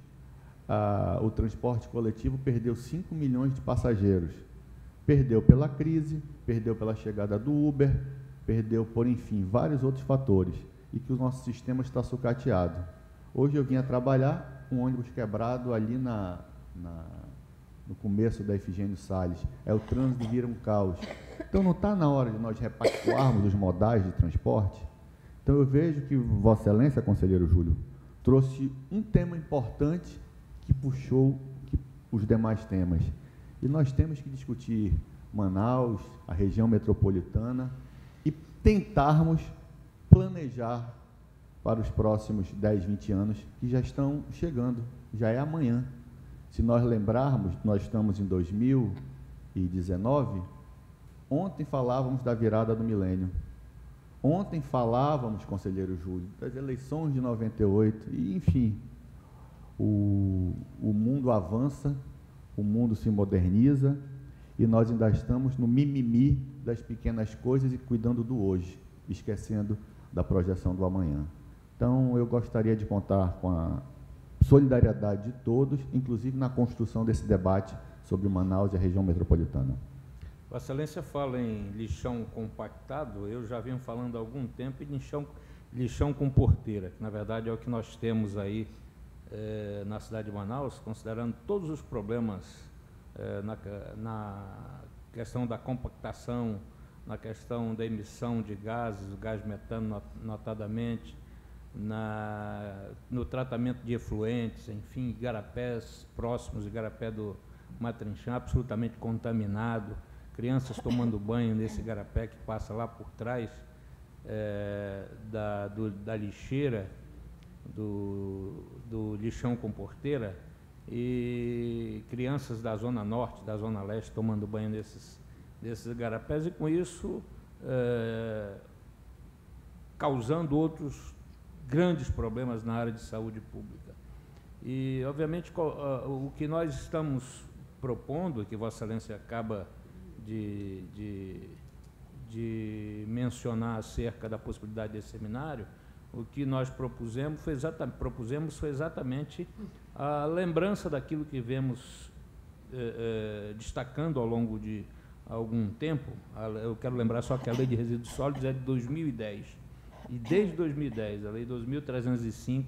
o transporte coletivo perdeu 5 milhões de passageiros. Perdeu pela crise, perdeu pela chegada do Uber, perdeu por, enfim, vários outros fatores, e que o nosso sistema está sucateado. Hoje eu vim a trabalhar com um ônibus quebrado ali no começo da Efigênio Salles. O trânsito vira um caos. Então, não está na hora de nós repactuarmos os modais de transporte? Então, eu vejo que Vossa Excelência, conselheiro Júlio, trouxe um tema importante que puxou os demais temas. E nós temos que discutir Manaus, a região metropolitana, e tentarmos planejar para os próximos 10, 20 anos, que já estão chegando, já é amanhã. Se nós lembrarmos, nós estamos em 2019, ontem falávamos da virada do milênio. Ontem falávamos, conselheiro Júlio, das eleições de 98, e, enfim, o mundo avança, o mundo se moderniza, e nós ainda estamos no mimimi das pequenas coisas e cuidando do hoje, esquecendo da projeção do amanhã. Então, eu gostaria de contar com a solidariedade de todos, inclusive na construção desse debate sobre Manaus e a região metropolitana. Vossa Excelência fala em lixão compactado, eu já venho falando há algum tempo em lixão com porteira, que na verdade é o que nós temos aí na cidade de Manaus, considerando todos os problemas na questão da compactação, na questão da emissão de gases, o gás metano notadamente, no tratamento de efluentes, enfim, igarapés próximos, igarapé do Matrinchã, absolutamente contaminado, crianças tomando banho nesse igarapé que passa lá por trás da lixeira, do lixão com porteira, e crianças da Zona Norte, da Zona Leste, tomando banho desses igarapés, e com isso causando outros grandes problemas na área de saúde pública. E, obviamente, o que nós estamos propondo, que Vossa Excelência acaba de mencionar acerca da possibilidade desse seminário, o que nós propusemos foi exatamente a lembrança daquilo que vemos destacando ao longo de algum tempo. Eu quero lembrar só que a Lei de Resíduos Sólidos é de 2010. E desde 2010, a Lei 2.305,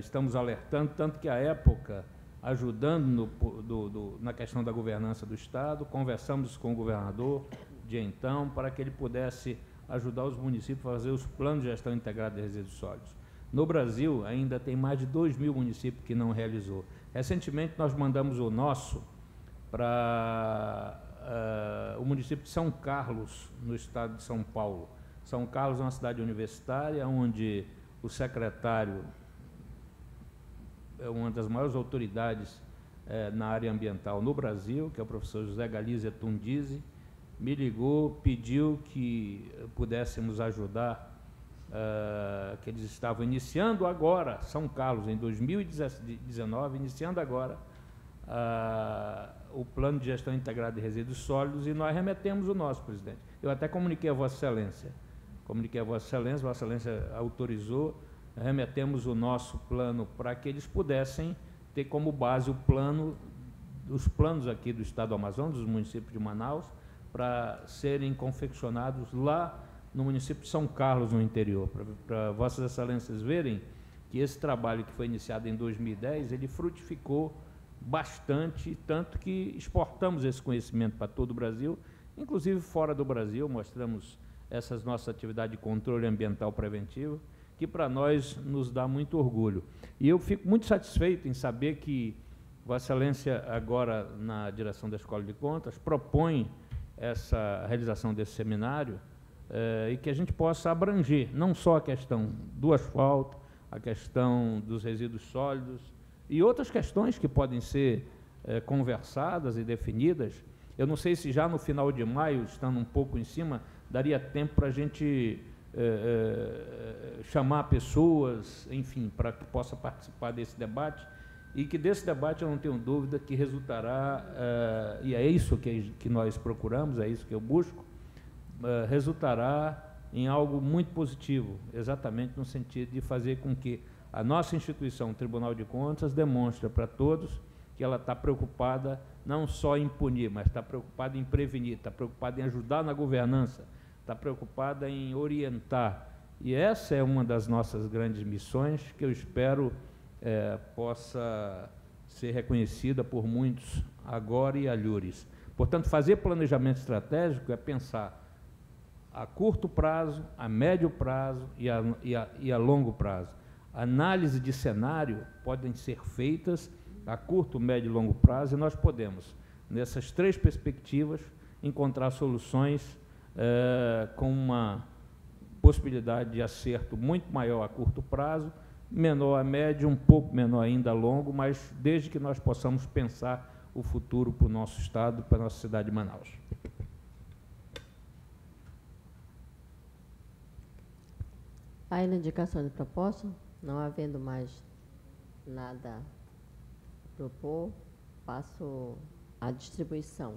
estamos alertando, tanto que, à época, ajudando na questão da governança do Estado, conversamos com o governador de então, para que ele pudesse ajudar os municípios a fazer os planos de gestão integrada de resíduos sólidos. No Brasil, ainda tem mais de 2.000 municípios que não realizou. Recentemente, nós mandamos o nosso para o município de São Carlos, no estado de São Paulo. São Carlos é uma cidade universitária, onde o secretário é uma das maiores autoridades na área ambiental no Brasil, que é o professor José Galizia Tundizi, me ligou, pediu que pudéssemos ajudar, que eles estavam iniciando agora, São Carlos, em 2019, iniciando agora o plano de gestão integrada de resíduos sólidos, e nós remetemos o nosso, presidente. Eu até comuniquei a Vossa Excelência, Vossa Excelência autorizou, remetemos o nosso plano para que eles pudessem ter como base o plano os planos aqui do Estado do Amazonas, dos municípios de Manaus, para serem confeccionados lá no município de São Carlos, no interior, para Vossas Excelências verem que esse trabalho que foi iniciado em 2010, ele frutificou bastante, tanto que exportamos esse conhecimento para todo o Brasil, inclusive fora do Brasil, mostramos essas nossas atividades de controle ambiental preventivo, que para nós nos dá muito orgulho. E eu fico muito satisfeito em saber que Vossa Excelência, agora na direção da Escola de Contas, propõe essa realização desse seminário e que a gente possa abranger não só a questão do asfalto, a questão dos resíduos sólidos e outras questões que podem ser conversadas e definidas. Eu não sei se já no final de maio, estando um pouco em cima, daria tempo para a gente chamar pessoas, enfim, para que possa participar desse debate, e que desse debate eu não tenho dúvida que resultará, e é isso que nós procuramos, é isso que eu busco, resultará em algo muito positivo, exatamente no sentido de fazer com que a nossa instituição, o Tribunal de Contas, demonstre para todos que ela está preocupada não só em punir, mas está preocupada em prevenir, está preocupada em ajudar na governança, está preocupada em orientar. E essa é uma das nossas grandes missões, que eu espero possa ser reconhecida por muitos agora e alhures. Portanto, fazer planejamento estratégico é pensar a curto prazo, a médio prazo e a longo prazo. Análise de cenário podem ser feitas a curto, médio e longo prazo, e nós podemos, nessas três perspectivas, encontrar soluções com uma possibilidade de acerto muito maior a curto prazo, menor a médio, um pouco menor ainda a longo, mas desde que nós possamos pensar o futuro para o nosso Estado, para a nossa cidade de Manaus. Aí na indicação de proposta, não havendo mais nada a propor, passo à distribuição.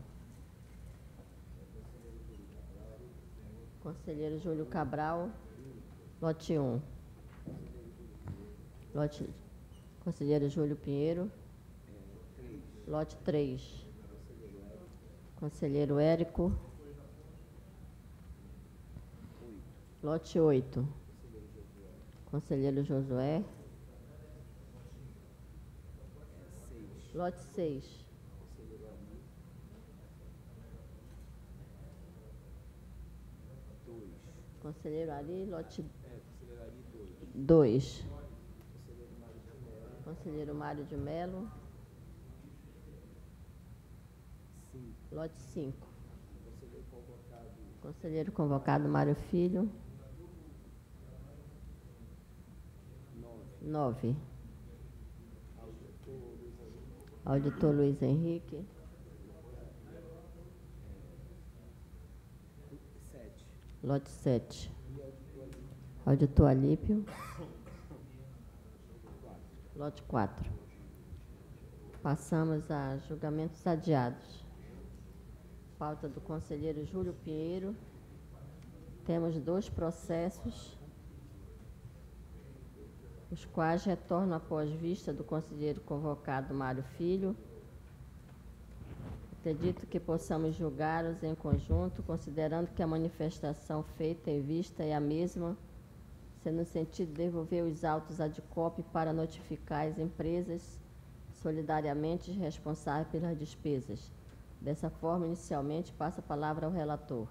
Conselheiro Júlio Cabral, lote 1. Conselheiro Júlio Pinheiro, lote 3. Conselheiro Érico, lote 8. Conselheiro Josué, lote 6. Conselheiro Ari, lote 2. Conselheiro Mário de Melo, lote 5. Conselheiro convocado Mário Filho, 9. Auditor Luiz Henrique, 7. Lote 7. Auditor Alípio, lote 4. Passamos a julgamentos adiados. Pauta do conselheiro Júlio Pinheiro. Temos 2 processos, os quais retornam após vista do conselheiro convocado Mário Filho. Acredito que possamos julgá-los em conjunto, considerando que a manifestação feita em vista é a mesma, sendo no sentido de devolver os autos ad copy para notificar as empresas solidariamente responsáveis pelas despesas. Dessa forma, inicialmente, passo a palavra ao relator.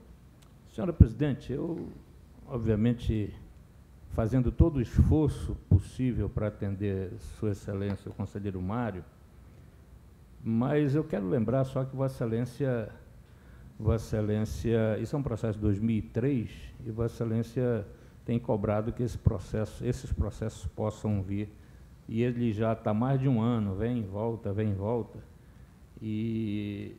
Senhora Presidente, eu, obviamente, fazendo todo o esforço possível para atender Sua Excelência, o conselheiro Mário, mas eu quero lembrar só que Vossa Excelência, isso é um processo de 2003, e Vossa Excelência tem cobrado que esses processos possam vir, e ele já está há mais de um ano, vem e volta, e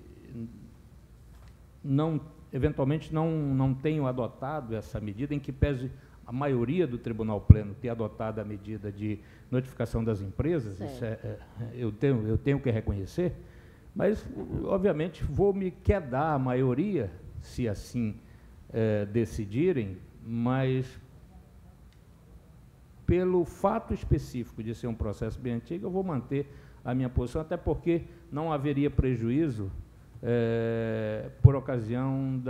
eventualmente não tenho adotado essa medida, em que pese a maioria do Tribunal Pleno ter adotado a medida de notificação das empresas, isso eu tenho que reconhecer, mas, obviamente, vou me quedar a maioria, se assim decidirem, mas, pelo fato específico de ser um processo bem antigo, eu vou manter a minha posição, até porque não haveria prejuízo por ocasião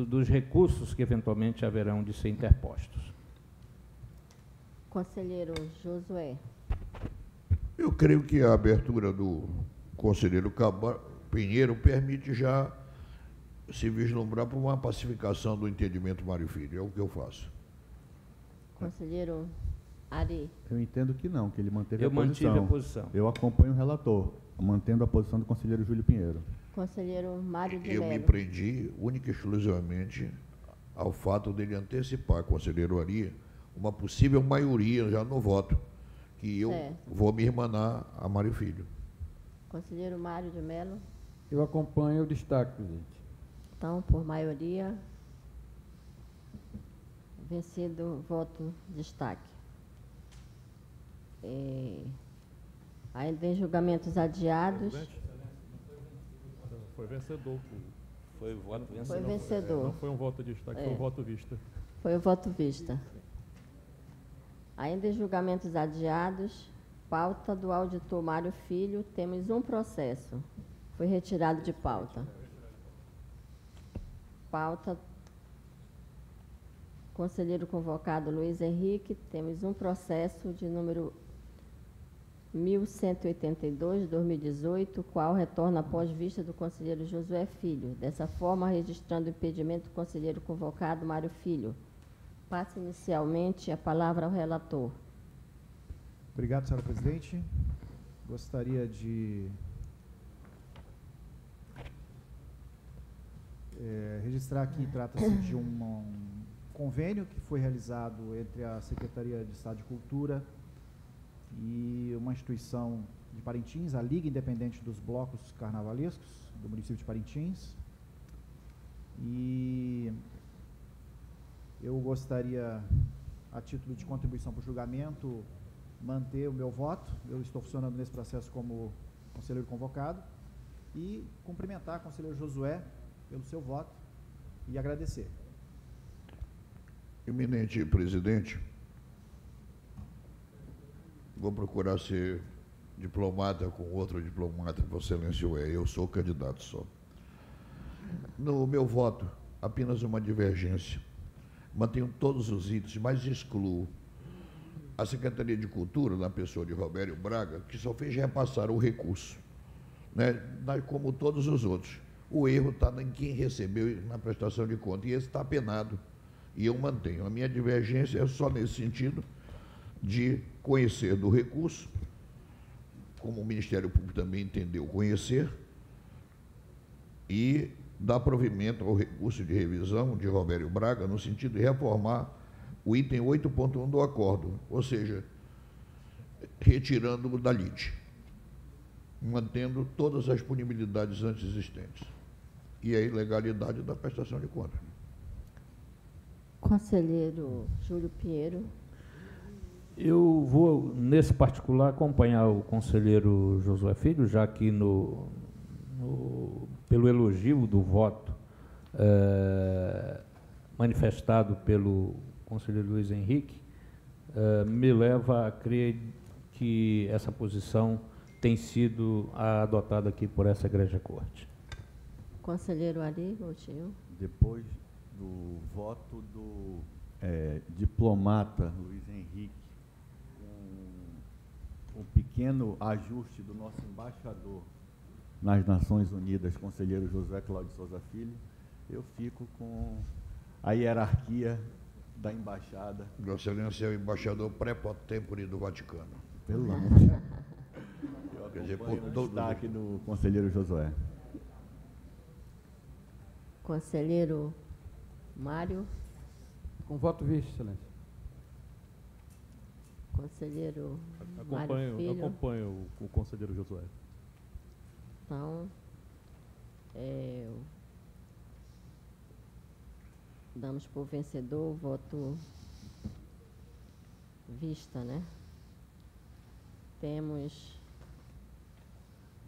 dos recursos que eventualmente haverão de ser interpostos. Conselheiro Josué. Eu creio que a abertura do conselheiro Pinheiro permite já se vislumbrar para uma pacificação do entendimento Mário Filho. É o que eu faço. Conselheiro Ari. Eu entendo que não, que ele manteve Eu a posição. mantive a posição. Eu acompanho o relator, mantendo a posição do conselheiro Júlio Pinheiro. Conselheiro Mário de Eu me Mello. prendi única e exclusivamente ao fato dele antecipar, conselheiro Ari, uma possível maioria já no voto, que eu vou me irmanar a Mário Filho. Conselheiro Mário de Mello. Eu acompanho o destaque, presidente. Então, por maioria, vencido voto destaque. Ainda em julgamentos adiados. Foi vencedor. Foi o voto vencedor. Foi vencedor. Não foi um voto de destaque, foi um voto vista. Foi o voto vista. Ainda em julgamentos adiados, pauta do auditor Mário Filho, temos um processo. Foi retirado de pauta. Pauta, conselheiro convocado Luiz Henrique, temos um processo de número 1182, 2018, qual retorna após vista do conselheiro Josué Filho. Dessa forma, registrando o impedimento do conselheiro convocado Mário Filho. Passo inicialmente a palavra ao relator. Obrigado, senhora presidente. Gostaria de registrar aqui, trata-se de um convênio que foi realizado entre a Secretaria de Estado de Cultura e uma instituição de Parintins, a Liga Independente dos Blocos Carnavalescos do município de Parintins. E eu gostaria, a título de contribuição para o julgamento, manter o meu voto. Eu estou funcionando nesse processo como conselheiro convocado e cumprimentar o conselheiro Josué pelo seu voto e agradecer. Eminente presidente, vou procurar ser diplomata com outro diplomata, Vossa Excelência é. Eu sou candidato só. No meu voto, apenas uma divergência. Mantenho todos os itens, mas excluo a Secretaria de Cultura, na pessoa de Robério Braga, que só fez repassar o recurso, né, como todos os outros. O erro está em quem recebeu na prestação de conta, e esse está penado, e eu mantenho. A minha divergência é só nesse sentido de conhecer do recurso, como o Ministério Público também entendeu conhecer, e dar provimento ao recurso de revisão de Robério Braga, no sentido de reformar o item 8.1 do acordo, ou seja, retirando-o da lide, mantendo todas as punibilidades antes existentes e a ilegalidade da prestação de contas. Conselheiro Júlio Pinheiro. Eu vou, nesse particular, acompanhar o conselheiro Josué Filho, já que pelo elogio do voto manifestado pelo conselheiro Luiz Henrique, me leva a crer que essa posição tem sido adotada aqui por essa Igreja Corte. Conselheiro Ari Coutinho. Depois do voto do diplomata Luiz Henrique, com um pequeno ajuste do nosso embaixador nas Nações Unidas, conselheiro José Cláudio Souza Filho, eu fico com a hierarquia da embaixada. Vossa Excelência é o embaixador pré-potempore do Vaticano. Pelo amor de Deus. Quer dizer, Acompanho por o todo destaque do conselheiro Josué. Conselheiro Mário. Com voto visto, Excelência. Conselheiro Mário Filho. Acompanho o conselheiro Josué. Então, damos por vencedor o voto vista, né?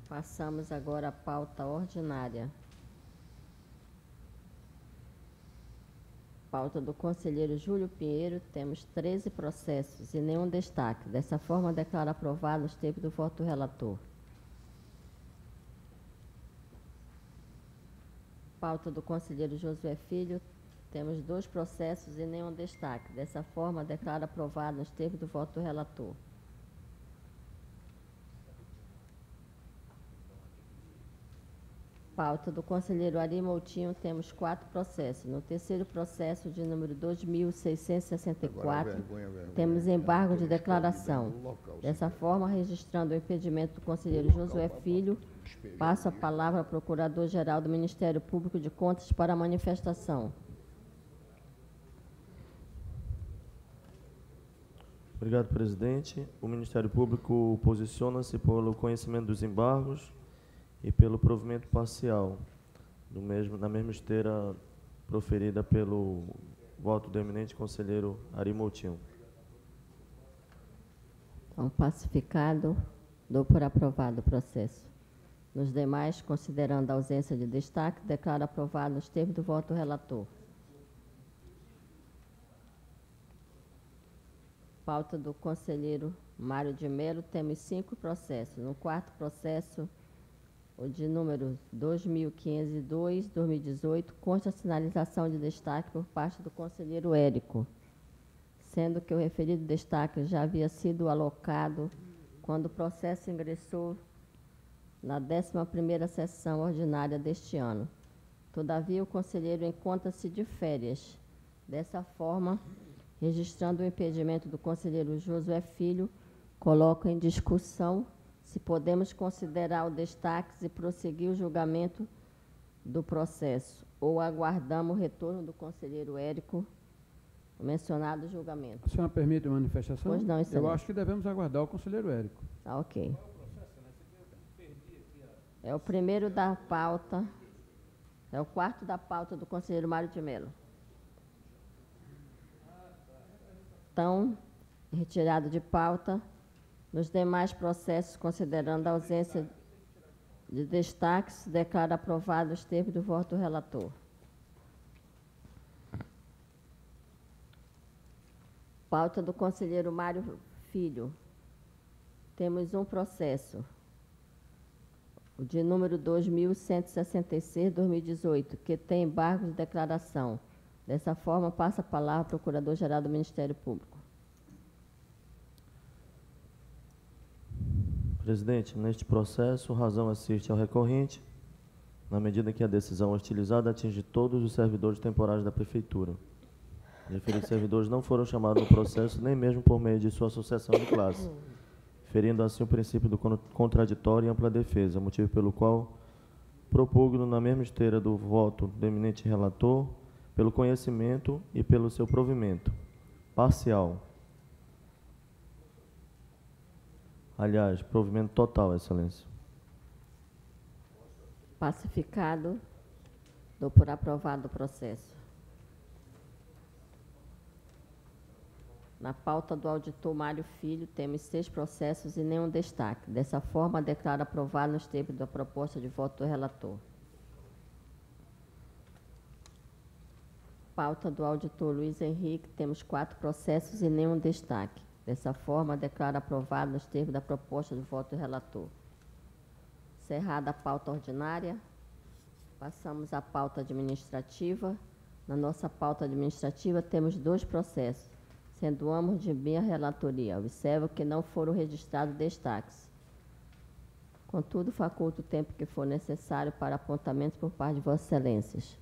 Passamos agora à pauta ordinária. Pauta do conselheiro Júlio Pinheiro, temos 13 processos e nenhum destaque. Dessa forma, declaro aprovado nos termos do voto do relator. Pauta do conselheiro Josué Filho, temos 2 processos e nenhum destaque. Dessa forma, declaro aprovado nos termos do voto do relator. Pauta do conselheiro Ari Moutinho, temos 4 processos. No terceiro processo, de número 2664, temos embargo de declaração. Dessa forma, registrando o impedimento do conselheiro Josué Filho, passo a palavra ao Procurador-Geral do Ministério Público de Contas para a manifestação. Obrigado, presidente. O Ministério Público posiciona-se pelo conhecimento dos embargos e pelo provimento parcial, na mesma esteira proferida pelo voto do eminente conselheiro Ari Moutinho. Então, pacificado, dou por aprovado o processo. Nos demais, considerando a ausência de destaque, declaro aprovado nos termos do voto do relator. Pauta do conselheiro Mário de Melo, temos 5 processos. No quarto processo, o de número 2502/2018, consta a sinalização de destaque por parte do conselheiro Érico, sendo que o referido destaque já havia sido alocado quando o processo ingressou na 11ª sessão ordinária deste ano. Todavia, o conselheiro encontra-se de férias. Dessa forma, registrando o impedimento do conselheiro Josué Filho, coloco em discussão se podemos considerar o destaque e prosseguir o julgamento do processo, ou aguardamos o retorno do conselheiro Érico, o mencionado julgamento. A senhora permite a manifestação? Pois não, excelência. Eu acho que devemos aguardar o conselheiro Érico. Tá, ok. É o primeiro da pauta, é o quarto da pauta do conselheiro Mário de Melo. Então, retirado de pauta. Nos demais processos, considerando a ausência de destaques, declaro aprovado os termos do voto do relator. Pauta do conselheiro Mário Filho. Temos um processo, o de número 2166/2018, que tem embargo de declaração. Dessa forma, passa a palavra ao Procurador-Geral do Ministério Público. Presidente, neste processo, razão assiste ao recorrente, na medida que a decisão hostilizada atinge todos os servidores temporários da Prefeitura. Os referidos servidores não foram chamados no processo, nem mesmo por meio de sua associação de classe, ferindo assim o princípio do contraditório e ampla defesa, motivo pelo qual propugno na mesma esteira do voto do eminente relator, pelo conhecimento e pelo seu provimento parcial. Aliás, provimento total, excelência. Pacificado, dou por aprovado o processo. Na pauta do auditor Mário Filho, temos 6 processos e nenhum destaque. Dessa forma, declaro aprovado nos termos da proposta de voto do relator. Pauta do auditor Luiz Henrique, temos 4 processos e nenhum destaque. Dessa forma, declaro aprovado nos termos da proposta de voto do relator. Encerrada a pauta ordinária, passamos à pauta administrativa. Na nossa pauta administrativa, temos 2 processos, sendo ambos de minha relatoria. Observo que não foram registrados destaques. Contudo, faculto o tempo que for necessário para apontamentos por parte de Vossas Excelências.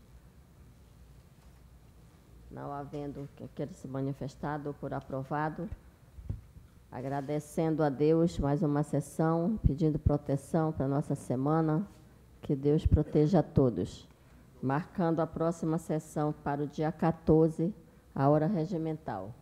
Não havendo quem queira se manifestar, dou por aprovado. Agradecendo a Deus mais uma sessão, pedindo proteção para a nossa semana, que Deus proteja a todos. Marcando a próxima sessão para o dia 14, a hora regimental.